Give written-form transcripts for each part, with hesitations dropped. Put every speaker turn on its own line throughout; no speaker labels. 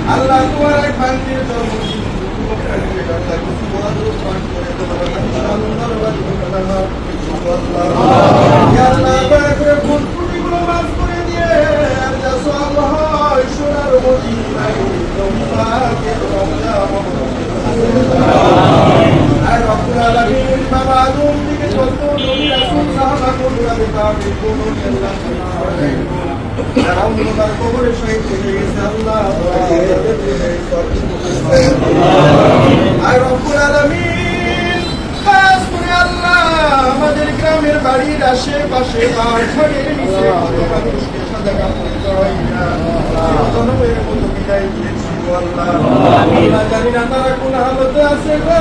আল্লাহ তোমার এক বান্দির জন্য বাবা আদম থেকে যত নবী রাসূল সাহাবা কোনভাবে তাবে কোন আল্লাহ কবরে শহীদ হয়ে গেছে আল্লাহ আর রব্বুল আলামিন খাস করে আল্লাহ আমাদের গ্রামের বাড়ির আশেপাশে পাহাড়ের নিচে কত মানুষকে সাদা কাপড় পরাইয়া জনমের মতো বিদায় দিয়েছি আল্লাহ আল্লাহ জানি না তারা কোন হালতে আছে গো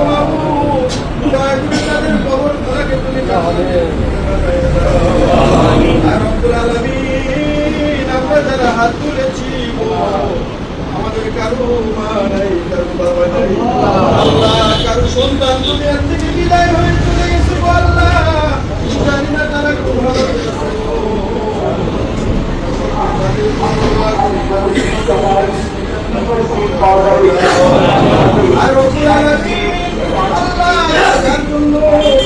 মাবুদ দয়া করে তাদের কবর ধরাকে তুমি আর রব্বুল আলামিন আমরা যারা হাত তুলেছি আমাদের কারো মা নাই কারো বাবা নাই আল্লাহ কারো সন্তান দুনিয়া থেকে বিদায় হয়ে চলে গেছে আল্লাহ জানি না তারা কোন হালতে আছে আর রব্বুল আলামিন আল্লাহ যার জন্য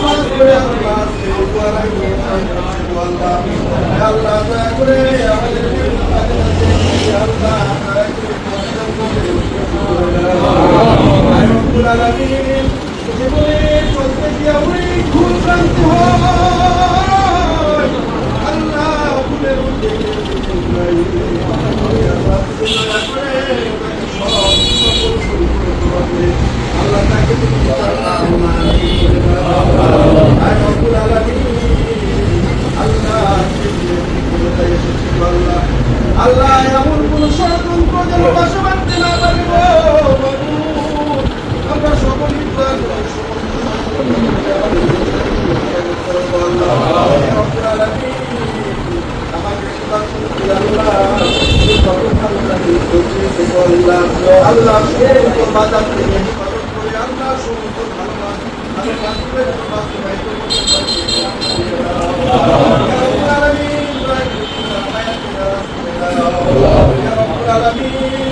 মাফ করে আল্লাহ দয়া করে আমাদের রব্বুল আলামিন জীবনে চলতে গিয়ে অনেক ভুল ভ্রান্তি হয় আল্লাহ ভুলের মধ্যে আল্লাহ তাকে রব্বুল আলামিন আল্লাহ এমন কোন ষড়যন্ত্র যেন বাসা বাঁধতে না পারিব আমরা সকলেই আল্লাহ বাজার থেকে আল্লাহ সমস্ত ভালো